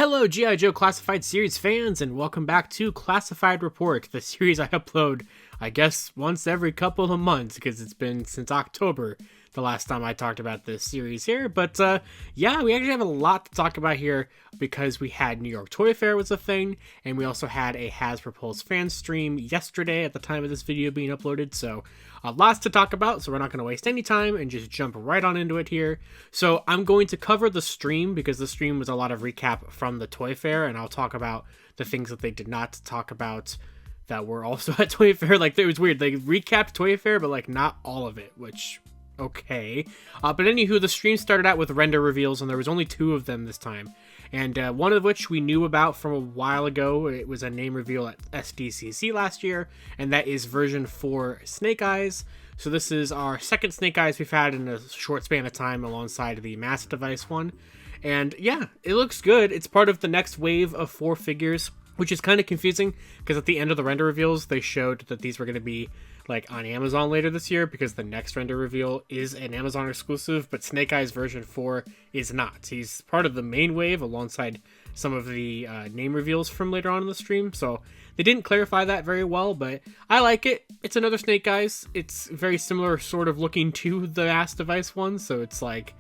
Hello G.I. Joe Classified Series fans, and welcome back to Classified Report, the series I upload, I guess, once every couple of months, because it's been since October, the last time I talked about this series here. But yeah, we actually have a lot to talk about here, because we had New York Toy Fair was a thing, and we also had a Hasbro Pulse Fanstream yesterday at the time of this video being uploaded, so lots to talk about, so we're not going to waste any time and just jump right on into it here. So I'm going to cover the stream, because the stream was a lot of recap from the Toy Fair, and I'll talk about the things that they did not talk about that were also at Toy Fair. Like, it was weird. They recapped Toy Fair, but like not all of it, which... okay. But anywho, the stream started out with render reveals, and there was only 2 of them this time. And one of which we knew about from a while ago. It was a name reveal at SDCC last year, and that is version 4 Snake Eyes. So this is our second Snake Eyes we've had in a short span of time alongside the Mass Device one. And yeah, it looks good. It's part of the next wave of 4 figures, which is kind of confusing because at the end of the render reveals, they showed that these were going to be like on Amazon later this year, because the next render reveal is an Amazon exclusive, but Snake Eyes version 4 is not. He's part of the main wave alongside some of the name reveals from later on in the stream, so they didn't clarify that very well, but I like it. It's another Snake Eyes. It's very similar sort of looking to the Mass Device one, so it's like,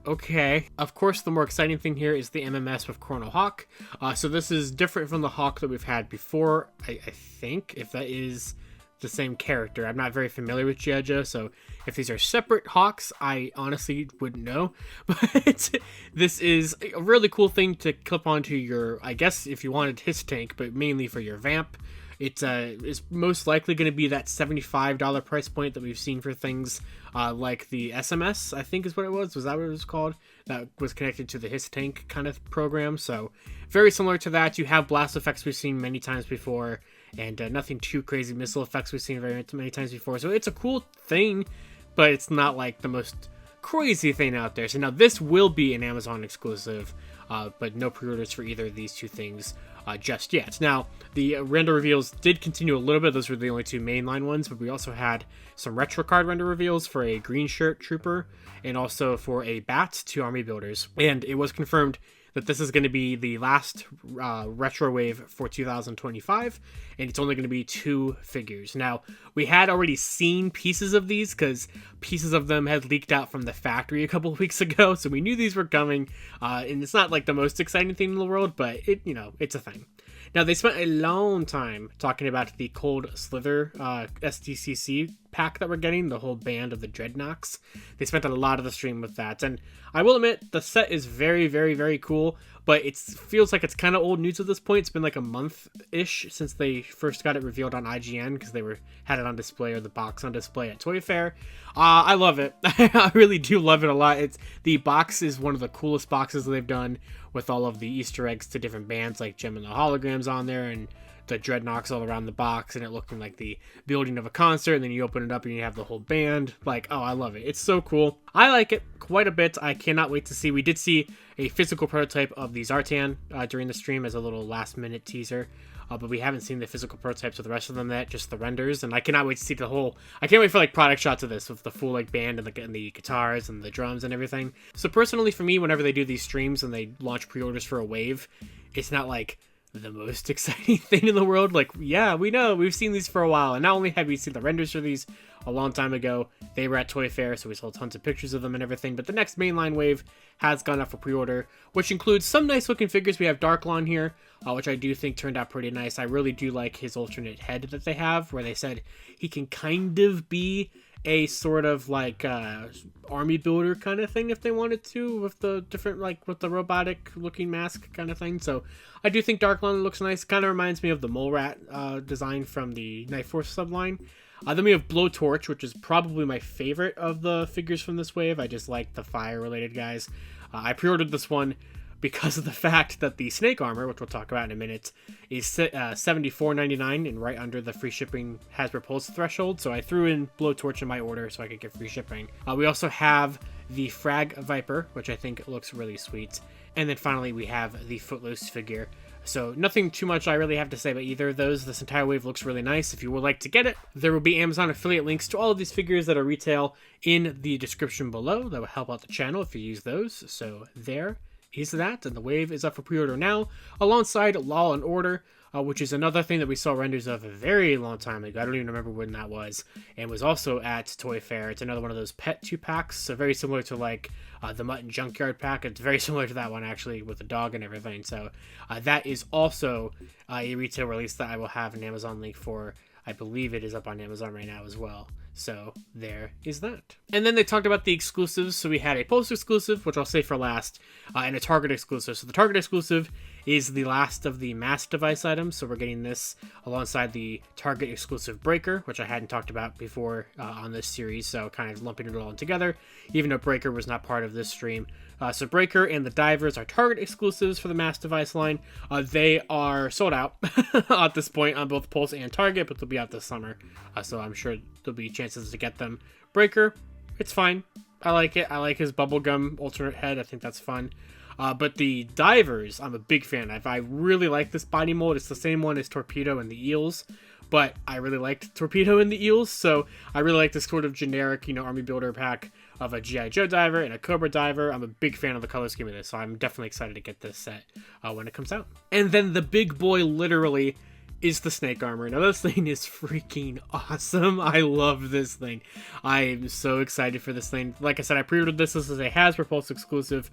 okay. Of course, the more exciting thing here is the MMS with Chrono Hawk. So this is different from the Hawk that we've had before, I think, if that is the same character. I'm not very familiar with G.I. Joe, so if these are separate Hawks, I honestly wouldn't know. But this is a really cool thing to clip onto your, I guess if you wanted his tank, but mainly for your Vamp. It is most likely going to be that $75 price point that we've seen for things like the SMS, I think is what it was. Was that what it was called? That was connected to the His Tank kind of program. So very similar to that. You have blast effects we've seen many times before, and nothing too crazy. Missile effects we've seen very many times before. So it's a cool thing, but it's not like the most crazy thing out there. So now this will be an Amazon exclusive, but no pre-orders for either of these 2 things just yet. Now, the render reveals did continue a little bit. Those were the only 2 mainline ones, but we also had some retro card render reveals for a green shirt trooper and also for a bat, 2 army builders. And it was confirmed that this is going to be the last retro wave for 2025, and it's only going to be 2 figures. Now, we had already seen pieces of these because pieces of them had leaked out from the factory a couple of weeks ago, so we knew these were coming, and it's not like the most exciting thing in the world, but it, you know, it's a thing. Now, they spent a long time talking about the Cold Slither SDCC pack that we're getting, the whole band of the Dreadnoks. They spent a lot of the stream with that, and I will admit, the set is very, very, very cool, but it feels like it's kind of old news at this point. It's been like a month-ish since they first got it revealed on IGN, because they had it on display, or the box on display at Toy Fair. I love it. I really do love it a lot. The box is one of the coolest boxes they've done, with all of the Easter eggs to different bands, like Gem and the Holograms on there, and the Dreadnoks all around the box, and it looking like the building of a concert, and then you open it up and you have the whole band. Like, oh, I love it. It's so cool. I like it quite a bit. I cannot wait to see. We did see a physical prototype of the Zartan during the stream as a little last-minute teaser, but we haven't seen the physical prototypes of the rest of them yet, just the renders, and I cannot wait to see the whole... I can't wait for, like, product shots of this, with the full, like, band and the guitars and the drums and everything. So personally, for me, whenever they do these streams and they launch pre-orders for a wave, it's not, like, the most exciting thing in the world. Like, yeah, we know, we've seen these for a while, and not only have we seen the renders for these a long time ago, they were at Toy Fair, so we saw tons of pictures of them and everything, but the next mainline wave has gone up for pre-order, which includes some nice looking figures. We have Darklon here, which I do think turned out pretty nice. I really do like his alternate head that they have, where they said he can kind of be a sort of like army builder kind of thing if they wanted to, with the different, like, with the robotic looking mask kind of thing. So I do think Darklon looks nice. Kind of reminds me of the Mole Rat design from the Night Force subline. Then we have Blowtorch, which is probably my favorite of the figures from this wave. I just like the fire related guys. I pre-ordered this one because of the fact that the Snake Armor, which we'll talk about in a minute, is $74.99 and right under the free shipping Hasbro Pulse threshold. So I threw in Blowtorch in my order so I could get free shipping. We also have the Frag Viper, which I think looks really sweet. And then finally we have the Footloose figure. So nothing too much I really have to say about either of those. This entire wave looks really nice. If you would like to get it, there will be Amazon affiliate links to all of these figures that are retail in the description below. That will help out the channel if you use those. So there is that, and the wave is up for pre-order now, alongside Law and Order, which is another thing that we saw renders of a very long time ago. I don't even remember when that was, and was also at Toy Fair. It's another one of those pet 2-packs, so very similar to like the Mutt and Junkyard pack. It's very similar to that one, actually, with the dog and everything. So that is also a retail release that I will have an Amazon link for. I believe it is up on Amazon right now as well. So there is that. And then they talked about the exclusives. So we had a Pulse exclusive, which I'll say for last, and a Target exclusive. So the Target exclusive is the last of the mass device items. So we're getting this alongside the Target exclusive Breaker, which I hadn't talked about before on this series. So kind of lumping it all in together, even though Breaker was not part of this stream. So Breaker and the Divers are Target exclusives for the mass device line. They are sold out at this point on both Pulse and Target, but they'll be out this summer. So I'm sure there'll be chances to get them. Breaker, it's fine. I like it. I like his bubblegum alternate head. I think that's fun. But the Divers, I'm a big fan of. I really like this body mold. It's the same one as Torpedo and the Eels, but I really liked Torpedo and the Eels, so I really like this sort of generic, Army Builder pack of a G.I. Joe diver and a Cobra diver. I'm a big fan of the color scheme of this, so I'm definitely excited to get this set when it comes out. And then the big boy, literally, is the snake armor. Now, this thing is freaking awesome. I love this thing. I am so excited for this thing. Like I said, I pre-ordered this. This is a Hasbro Pulse exclusive.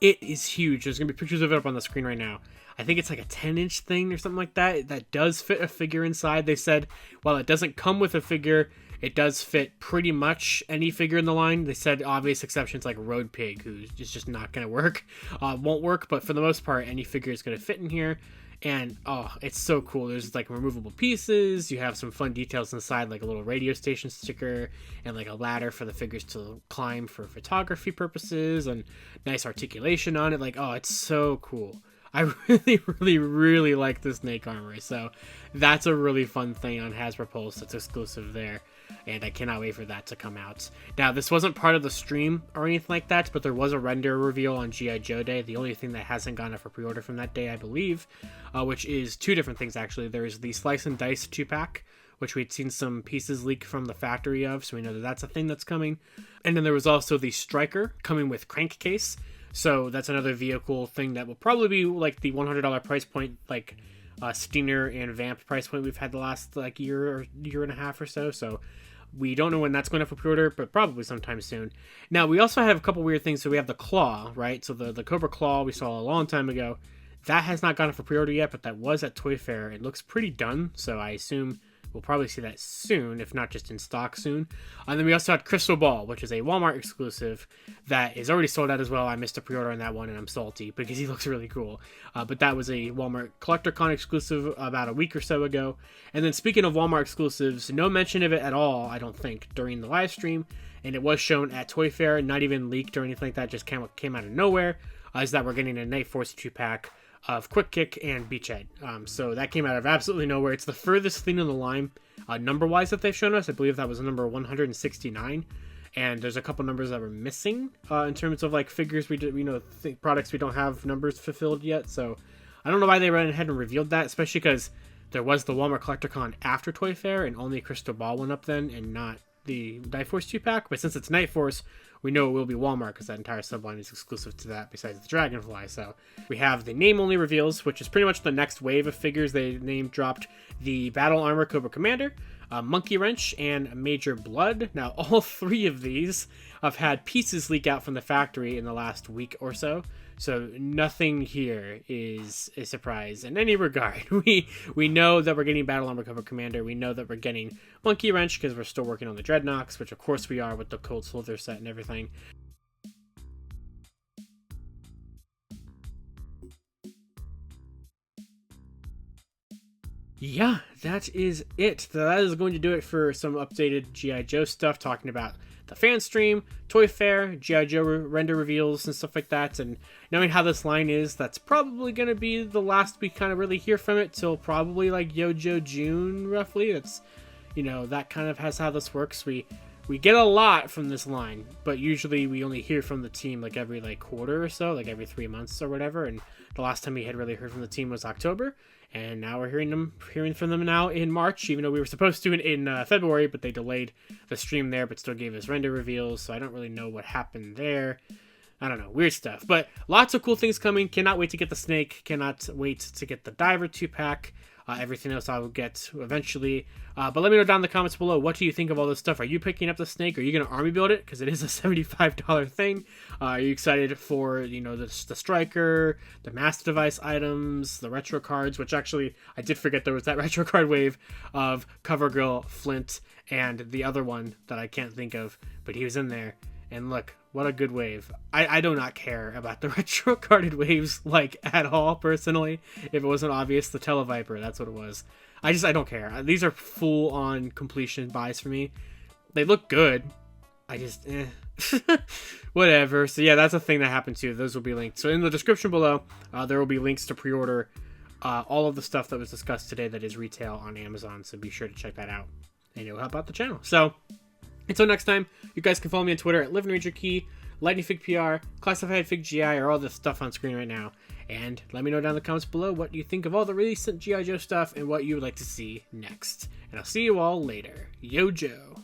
It is huge. There's going to be pictures of it up on the screen right now. I think it's like a 10-inch thing or something like that. That does fit a figure inside. They said, while it doesn't come with a figure, it does fit pretty much any figure in the line. They said obvious exceptions like Road Pig, who is just not going to work. Won't work, but for the most part, any figure is going to fit in here. And, it's so cool. There's, like, removable pieces. You have some fun details inside, like a little radio station sticker and, like, a ladder for the figures to climb for photography purposes and nice articulation on it. Like, it's so cool. I really, really, really like this snake armor. So that's a really fun thing on Hasbro Pulse that's exclusive there. And I cannot wait for that to come out. Now, this wasn't part of the stream or anything like that, but there was a render reveal on G.I. Joe Day. The only thing that hasn't gone up for pre-order from that day, I believe, which is two different things, actually. There is the Slice and Dice 2-pack, which we'd seen some pieces leak from the factory of, so we know that that's a thing that's coming. And then there was also the Striker coming with Crankcase. So that's another vehicle thing that will probably be like the $100 price point, like Steiner and Vamp price point we've had the last like year and a half or so. So we don't know when that's going up for pre-order, but probably sometime soon. Now, we also have a couple weird things. So we have the Claw, right? So the Cobra Claw we saw a long time ago. That has not gone up for pre-order yet, but that was at Toy Fair. It looks pretty done, so I assume we'll probably see that soon, if not just in stock soon. And then we also had Crystal Ball, which is a Walmart exclusive that is already sold out as well. I missed a pre-order on that one, and I'm salty because he looks really cool. But that was a Walmart CollectorCon exclusive about a week or so ago. And then speaking of Walmart exclusives, no mention of it at all, I don't think, during the live stream. And it was shown at Toy Fair, not even leaked or anything like that, just came out of nowhere, is that we're getting a Night Force 2-pack of Quick Kick and Beachhead. So that came out of absolutely nowhere. It's the furthest thing on the line, number-wise, that they've shown us. I believe that was number 169. And there's a couple numbers that were missing in terms of like figures products we don't have numbers fulfilled yet. So I don't know why they ran ahead and revealed that, especially because there was the Walmart CollectorCon after Toy Fair, and only Crystal Ball went up then, and not the Night Force 2-pack. But since it's Night Force, we know it will be Walmart because that entire subline is exclusive to that besides the Dragonfly. So we have the name-only reveals, which is pretty much the next wave of figures. They name-dropped the Battle Armor Cobra Commander, Monkey Wrench, and Major Blood. Now, all three of these have had pieces leak out from the factory in the last week or so. So nothing here is a surprise in any regard. We know that we're getting Battle Armor Cobra Commander. We know that we're getting Monkey Wrench because we're still working on the Dreadnoks, which of course we are with the Cold Slither set and everything. Yeah, that is it. That is going to do it for some updated G.I. Joe stuff, talking about the Fanstream, Toy Fair, G.I. Joe render reveals and stuff like that. And knowing how this line is, that's probably going to be the last we kind of really hear from it till probably like Yojo June, roughly. That's, that kind of has how this works. We get a lot from this line, but usually we only hear from the team like every quarter or so, like every 3 months or whatever. And the last time we had really heard from the team was October. And now we're hearing from them now in March, even though we were supposed to in February, but they delayed the stream there, but still gave us render reveals, so I don't really know what happened there. I don't know, weird stuff. But lots of cool things coming. Cannot wait to get the snake. Cannot wait to get the diver 2-pack. Everything else I will get eventually. But let me know down in the comments below, what do you think of all this stuff? Are you picking up the snake? Are you going to army build it? Because it is a $75 thing. Are you excited for, the striker, the master device items, the retro cards, which actually, I did forget there was that retro card wave of CoverGirl, Flint, and the other one that I can't think of, but he was in there. And look, what a good wave. I do not care about the retro carded waves, at all, personally. If it wasn't obvious, the Televiper, that's what it was. I don't care. These are full-on completion buys for me. They look good. I just, whatever. So yeah, that's a thing that happened too. Those will be linked. So in the description below, there will be links to pre-order all of the stuff that was discussed today that is retail on Amazon. So be sure to check that out. And it'll help out the channel. So until next time, you guys can follow me on Twitter at LivingRangerKey, LightningFigPR, ClassifiedFigGI, or all this stuff on screen right now. And let me know down in the comments below what you think of all the recent G.I. Joe stuff and what you would like to see next. And I'll see you all later. Yo, Joe.